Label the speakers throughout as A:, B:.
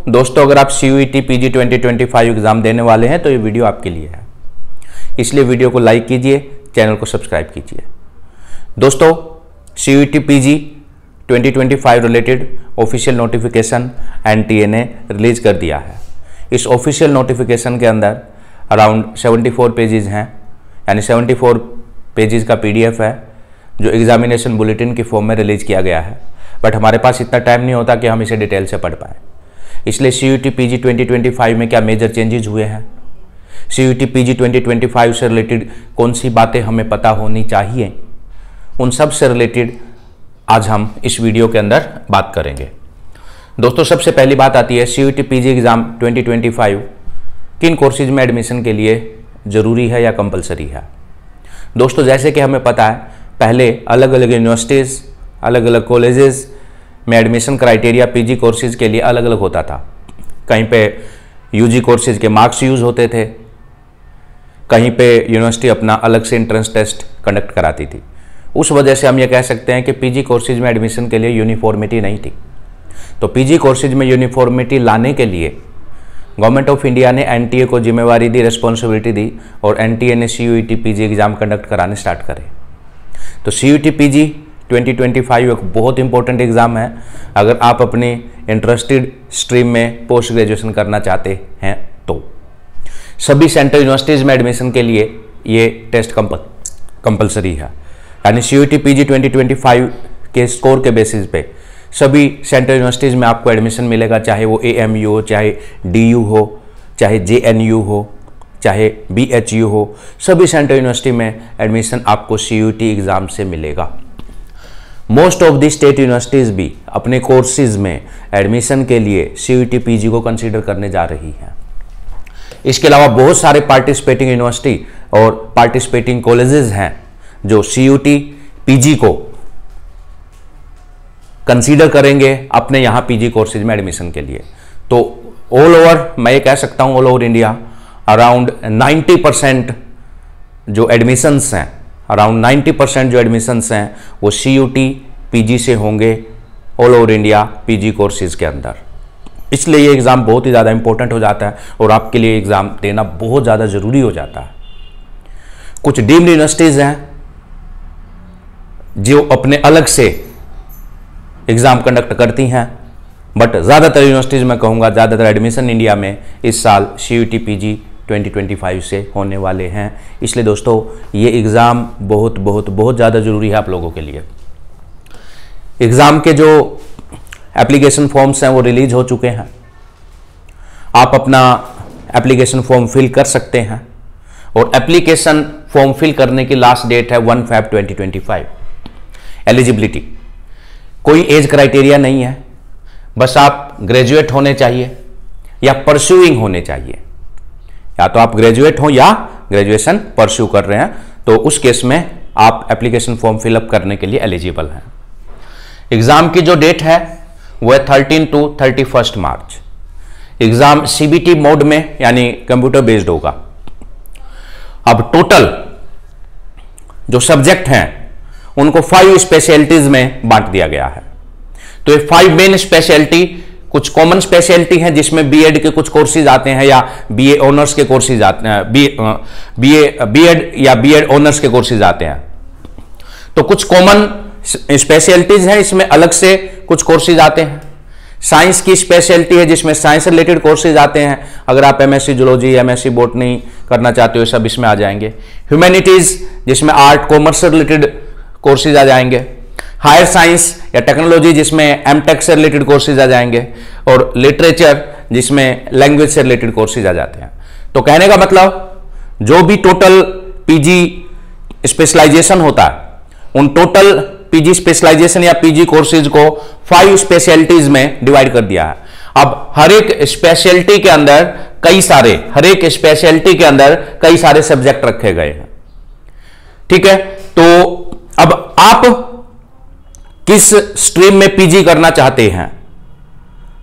A: दोस्तों अगर आप CUET PG 2025 एग्जाम देने वाले हैं तो ये वीडियो आपके लिए है, इसलिए वीडियो को लाइक कीजिए, चैनल को सब्सक्राइब कीजिए। दोस्तों CUET PG 2025 related official notification NTA ने रिलीज कर दिया है। इस ऑफिशियल नोटिफिकेशन के अंदर अराउंड 74 पेजेस हैं, यानी 74 पेजेस का PDF है जो एग्जामिनेशन बुलेटिन की फॉर्म में रिलीज किया गया है। बट हमारे पास इतना टाइम नहीं होता कि हम इसे डिटेल से पढ़ पाएँ, इसलिए CUET PG 2025 में क्या मेजर चेंजेस हुए हैं, CUET PG 2025 से रिलेटेड कौन सी बातें हमें पता होनी चाहिए, उन सब से रिलेटेड आज हम इस वीडियो के अंदर बात करेंगे। दोस्तों सबसे पहली बात आती है CUET PG एग्ज़ाम 2025 किन कोर्सेज में एडमिशन के लिए ज़रूरी है या कंपलसरी है। दोस्तों जैसे कि हमें पता है पहले अलग अलग यूनिवर्सिटीज़, अलग अलग कॉलेजेस में एडमिशन क्राइटेरिया PG कोर्सेज के लिए अलग अलग होता था। कहीं पे UG कोर्सेज के मार्क्स यूज़ होते थे, कहीं पे यूनिवर्सिटी अपना अलग से एंट्रेंस टेस्ट कंडक्ट कराती थी। उस वजह से हम ये कह सकते हैं कि PG कोर्सेज में एडमिशन के लिए यूनिफॉर्मिटी नहीं थी। तो PG कोर्सेज में यूनिफॉर्मिटी लाने के लिए गवर्नमेंट ऑफ इंडिया ने NTA को जिम्मेवारी दी, रिस्पॉन्सिबिलिटी दी और NTA ने CUET PG एग्ज़ाम कंडक्ट कराने स्टार्ट करे। तो CUET PG 2025 एक बहुत इंपॉर्टेंट एग्ज़ाम है अगर आप अपनी इंटरेस्टेड स्ट्रीम में पोस्ट ग्रेजुएशन करना चाहते हैं तो। सभी सेंट्रल यूनिवर्सिटीज़ में एडमिशन के लिए ये टेस्ट कंपलसरी है, यानी CUET PG 2025 के स्कोर के बेसिस पे सभी सेंट्रल यूनिवर्सिटीज़ में आपको एडमिशन मिलेगा, चाहे वो AMU हो, चाहे DU हो, चाहे JNU हो, चाहे BHU हो, सभी सेंट्रल यूनिवर्सिटी में एडमिशन आपको CUET एग्ज़ाम से मिलेगा। Most of the state universities भी अपने कोर्सेज में एडमिशन के लिए CUET PG को कंसीडर करने जा रही हैं। इसके अलावा बहुत सारे पार्टिसिपेटिंग यूनिवर्सिटी और पार्टिसिपेटिंग कॉलेजेस हैं जो CUET PG को कंसीडर करेंगे अपने यहाँ PG कोर्सेज में एडमिशन के लिए। तो ऑल ओवर मैं ये कह सकता हूँ ऑल ओवर इंडिया अराउंड 90% जो एडमिशन्स हैं, अराउंड 90% जो एडमिशन्स हैं वो CUET PG से होंगे all over India PG courses के अंदर। इसलिए ये एग्ज़ाम बहुत ही ज़्यादा इंपॉर्टेंट हो जाता है और आपके लिए एग्ज़ाम देना बहुत ज़्यादा ज़रूरी हो जाता है। कुछ डीम्ड यूनिवर्सिटीज़ हैं जो अपने अलग से एग्ज़ाम कंडक्ट करती हैं, बट ज़्यादातर यूनिवर्सिटीज़ में कहूँगा ज़्यादातर एडमिशन इंडिया में इस साल CUET PG 2025 से होने वाले हैं। इसलिए दोस्तों ये एग्ज़ाम बहुत बहुत बहुत ज़्यादा ज़रूरी है आप लोगों के लिए। एग्ज़ाम के जो एप्लीकेशन फॉर्म्स हैं वो रिलीज हो चुके हैं। आप अपना एप्लीकेशन फॉर्म फिल कर सकते हैं और एप्लीकेशन फॉर्म फिल करने की लास्ट डेट है 1 Feb 2025। एलिजिबिलिटी कोई एज क्राइटेरिया नहीं है, बस आप ग्रेजुएट होने चाहिए या परस्यूइंग होने चाहिए, या तो आप ग्रेजुएट हो या ग्रेजुएशन परस्यू कर रहे हैं, तो उस केस में आप एप्लीकेशन फॉर्म फिलअप करने के लिए एलिजिबल हैं। एग्ज़ाम की जो डेट है वो है 13 to 31 March. Exam CBT mode में यानी कंप्यूटर बेस्ड होगा। अब टोटल जो सब्जेक्ट हैं उनको 5 स्पेशलिटीज़ में बांट दिया गया है। तो ये 5 मेन स्पेशलिटी, कुछ कॉमन स्पेशलिटी हैं जिसमें BEd के कुछ कोर्सेज आते हैं या BA ऑनर्स के कोर्सेज आते हैं, BEd या BEd ऑनर्स के कोर्सेज आते हैं। तो कुछ कॉमन स्पेशलिटीज हैं, इसमें अलग से कुछ कोर्सेज आते हैं। साइंस की स्पेशलिटी है जिसमें साइंस रिलेटेड कोर्सेज आते हैं। अगर आप MSc जूलॉजी, MSc बॉटनी करना चाहते हो सब इसमें आ जाएंगे। ह्यूमैनिटीज जिसमें आर्ट कॉमर्स रिलेटेड कोर्सेज आ जाएंगे। हायर साइंस या टेक्नोलॉजी जिसमें MTech से रिलेटेड कोर्सेज आ जाएंगे और लिटरेचर जिसमें लैंग्वेज से रिलेटेड कोर्सेज आ जाते हैं। तो कहने का मतलब जो भी टोटल PG स्पेशलाइजेशन होता है उन टोटल PG स्पेशलाइजेशन या PG कोर्सेज को 5 स्पेशलिटीज में डिवाइड कर दिया है। अब हर एक स्पेशलिटी के अंदर कई सारे सब्जेक्ट रखे गए हैं, ठीक है। तो अब आप किस स्ट्रीम में PG करना चाहते हैं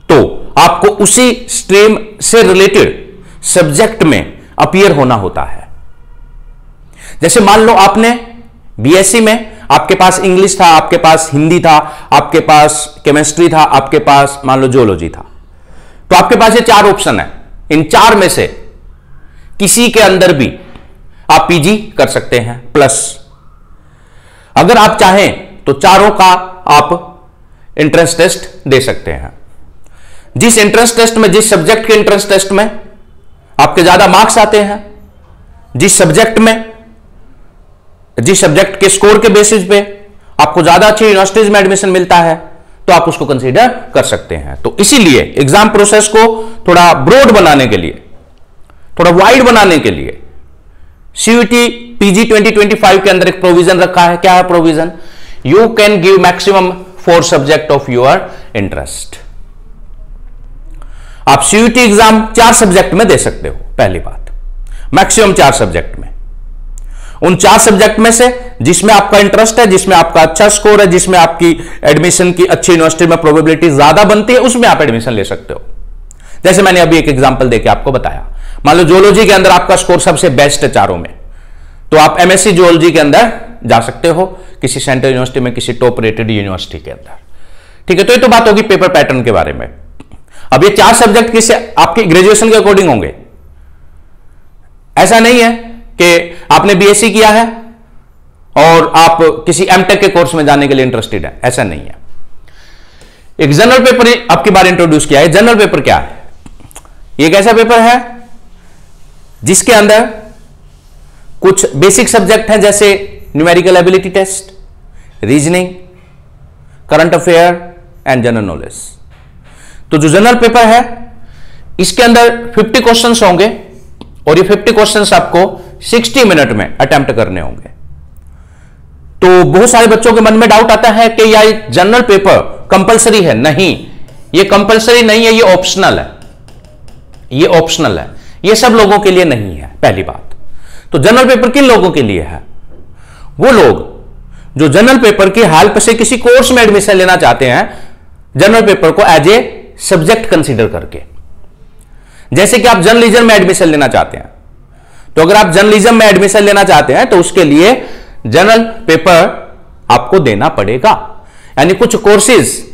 A: तो आपको उसी स्ट्रीम से रिलेटेड सब्जेक्ट में अपीयर होना होता है। जैसे मान लो आपने BSc में आपके पास इंग्लिश था, आपके पास हिंदी था, आपके पास केमिस्ट्री था, आपके पास मान लो जियोलॉजी था। तो आपके पास ये 4 ऑप्शन है, इन 4 में से किसी के अंदर भी आप पीजी कर सकते हैं। प्लस अगर आप चाहें तो चारों का आप एंट्रेंस टेस्ट दे सकते हैं। जिस एंट्रेंस टेस्ट में, जिस सब्जेक्ट के एंट्रेंस टेस्ट में आपके ज्यादा मार्क्स आते हैं, जिस सब्जेक्ट के स्कोर के बेसिस पे आपको ज्यादा अच्छी यूनिवर्सिटीज में एडमिशन मिलता है, तो आप उसको कंसीडर कर सकते हैं। तो इसीलिए एग्जाम प्रोसेस को थोड़ा ब्रॉड बनाने के लिए, थोड़ा वाइड बनाने के लिए सीयूटी पीजी 2025 के अंदर एक प्रोविजन रखा है। क्या है provision? You can give maximum 4 subject of your interest. आप सीयूटी एग्जाम 4 सब्जेक्ट में दे सकते हो। पहली बात, मैक्सिमम 4 सब्जेक्ट में। उन 4 सब्जेक्ट में से जिसमें आपका इंटरेस्ट है, जिसमें आपका अच्छा स्कोर है, जिसमें आपकी एडमिशन की अच्छी यूनिवर्सिटी में प्रोबेबिलिटी ज्यादा बनती है, उसमें आप एडमिशन ले सकते हो। जैसे मैंने अभी एक एग्जांपल देके आपको बताया, मान लो जूलॉजी के अंदर आपका स्कोर सबसे बेस्ट है चारों में, तो आप एमएससी जूलॉजी के अंदर जा सकते हो किसी सेंट्रल यूनिवर्सिटी में, किसी टॉप रेटेड यूनिवर्सिटी के अंदर। ठीक है, तो ये तो बात होगी पेपर पैटर्न के बारे में। अब ये 4 सब्जेक्ट किससे आपकी ग्रेजुएशन के अकॉर्डिंग होंगे। ऐसा नहीं है कि आपने बीएससी किया है और आप किसी एमटेक के कोर्स में जाने के लिए इंटरेस्टेड है, ऐसा नहीं है। एक जनरल पेपर आपकी बार इंट्रोड्यूस किया है। जनरल पेपर क्या है? ये एक ऐसा पेपर है जिसके अंदर कुछ बेसिक सब्जेक्ट हैं, जैसे numerical ability test, reasoning, current affair and general knowledge. तो जो जनरल पेपर है इसके अंदर 50 क्वेश्चंस होंगे और ये 50 क्वेश्चंस आपको 60 मिनट में अटेम्प्ट करने होंगे। तो बहुत सारे बच्चों के मन में डाउट आता है कि यार जनरल पेपर कंपलसरी है। नहीं, ये कंपलसरी नहीं है, ये ऑप्शनल है। ये ऑप्शनल है, ये सब लोगों के लिए नहीं है। पहली बात तो जनरल पेपर किन लोगों के लिए है? वो लोग जो जनरल पेपर की हेल्प से किसी कोर्स में एडमिशन लेना चाहते हैं, जनरल पेपर को एज ए सब्जेक्ट कंसीडर करके। जैसे कि आप जर्नलिज्म में एडमिशन लेना चाहते हैं, तो अगर आप जर्नलिज्म में एडमिशन लेना चाहते हैं तो उसके लिए जनरल पेपर आपको देना पड़ेगा। यानी कुछ कोर्सेज,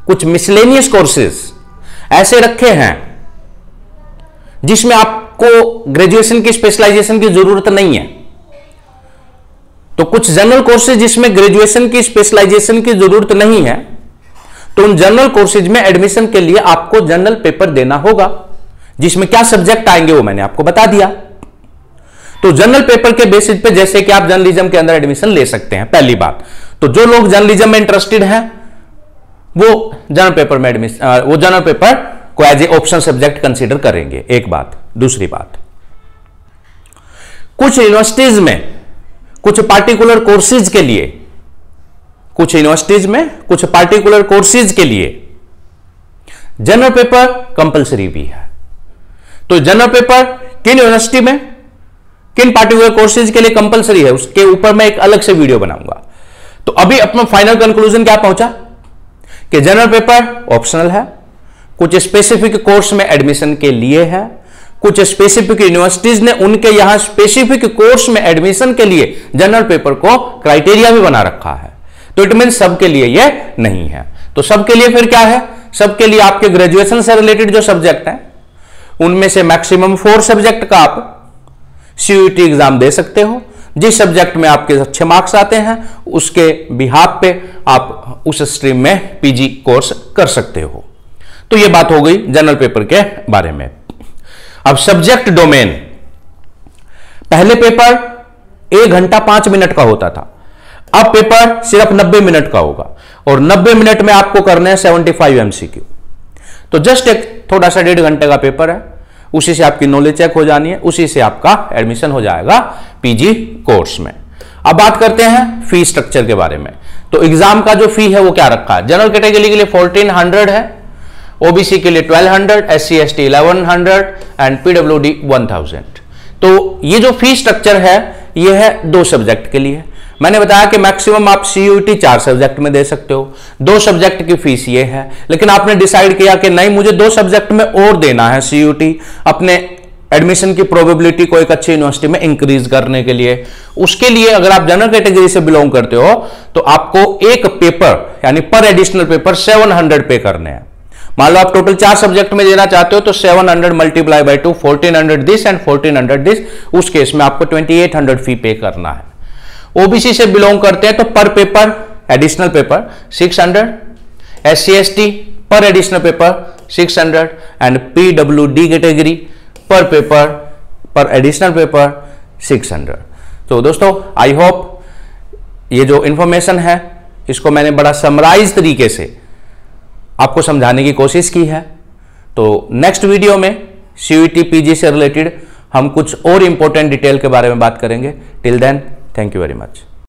A: कुछ मिसलेनियस कोर्सेज ऐसे रखे हैं जिसमें आपको ग्रेजुएशन की स्पेशलाइजेशन की जरूरत नहीं है। तो कुछ जनरल कोर्सेज जिसमें ग्रेजुएशन की स्पेशलाइजेशन की जरूरत नहीं है, तो उन जनरल कोर्सेज में एडमिशन के लिए आपको जनरल पेपर देना होगा, जिसमें क्या सब्जेक्ट आएंगे वो मैंने आपको बता दिया। तो जनरल पेपर के बेसिस पे जैसे कि आप जर्नलिज्म के अंदर एडमिशन ले सकते हैं। पहली बात तो जो लोग जर्नलिज्म में इंटरेस्टेड हैं वो जनरल पेपर में एडमिशन, वो जनरल पेपर को as a option subject consider करेंगे। एक बात। दूसरी बात, कुछ यूनिवर्सिटीज में कुछ पार्टिकुलर कोर्सेज के लिए, कुछ यूनिवर्सिटीज में कुछ पार्टिकुलर कोर्सेज के लिए जनरल पेपर कंपलसरी भी है। तो जनरल पेपर किन यूनिवर्सिटी में, किन पार्टिकुलर कोर्सेज के लिए कंपलसरी है, उसके ऊपर मैं एक अलग से वीडियो बनाऊंगा। तो अभी अपना फाइनल कंक्लूजन क्या पहुंचा कि जनरल पेपर ऑप्शनल है, कुछ स्पेसिफिक कोर्स में एडमिशन के लिए है, कुछ स्पेसिफिक यूनिवर्सिटीज ने उनके यहां स्पेसिफिक कोर्स में एडमिशन के लिए जनरल पेपर को क्राइटेरिया भी बना रखा है। तो इट मीन सबके लिए यह नहीं है। तो सबके लिए फिर क्या है? सबके लिए आपके ग्रेजुएशन से रिलेटेड जो सब्जेक्ट हैं उनमें से मैक्सिमम 4 सब्जेक्ट का आप सीयूटी एग्जाम दे सकते हो। जिस सब्जेक्ट में आपके अच्छे मार्क्स आते हैं उसके बिहाफ पे आप उस स्ट्रीम में पीजी कोर्स कर सकते हो। तो यह बात हो गई जनरल पेपर के बारे में। अब सब्जेक्ट डोमेन, पहले पेपर 1 घंटा 5 मिनट का होता था, अब पेपर सिर्फ 90 मिनट का होगा और 90 मिनट में आपको करने हैं 75 एमसीक्यू। तो जस्ट एक थोड़ा सा 1.5 घंटे का पेपर है, उसी से आपकी नॉलेज चेक हो जानी है, उसी से आपका एडमिशन हो जाएगा पीजी कोर्स में। अब बात करते हैं फी स्ट्रक्चर के बारे में। तो एग्जाम का जो फी है वो क्या रखा है? जनरल कैटेगरी के लिए 1400 है, ओबीसी के लिए 1200, एससी एसटी 1100 एंड पीडब्ल्यूडी 1000। तो ये जो फी स्ट्रक्चर है ये है 2 सब्जेक्ट के लिए। मैंने बताया कि मैक्सिमम आप सीयूटी 4 सब्जेक्ट में दे सकते हो, 2 सब्जेक्ट की फीस ये है। लेकिन आपने डिसाइड किया कि नहीं, मुझे 2 सब्जेक्ट में और देना है सीयूटी, अपने एडमिशन की प्रोबेबिलिटी को एक अच्छी यूनिवर्सिटी में इंक्रीज करने के लिए। उसके लिए अगर आप जनरल कैटेगरी से बिलोंग करते हो तो आपको एक पेपर यानी पर एडिशनल पेपर 700 पे करने हैं। मान लो आप टोटल 4 सब्जेक्ट में देना चाहते हो तो 700 multiply by 2, 1400 this and 1400 this, उस केस में आपको 2800 फी पे करना है। ओबीसी से बिलोंग करते हैं तो पर paper additional paper 600, SC ST पर additional paper 600 and PWD category पर पेपर पर एडिशनल पेपर 600। तो दोस्तों आई होप ये जो इंफॉर्मेशन है इसको मैंने बड़ा समराइज तरीके से आपको समझाने की कोशिश की है। तो नेक्स्ट वीडियो में CUET PG से रिलेटेड हम कुछ और इंपॉर्टेंट डिटेल के बारे में बात करेंगे। Till then thank you very much.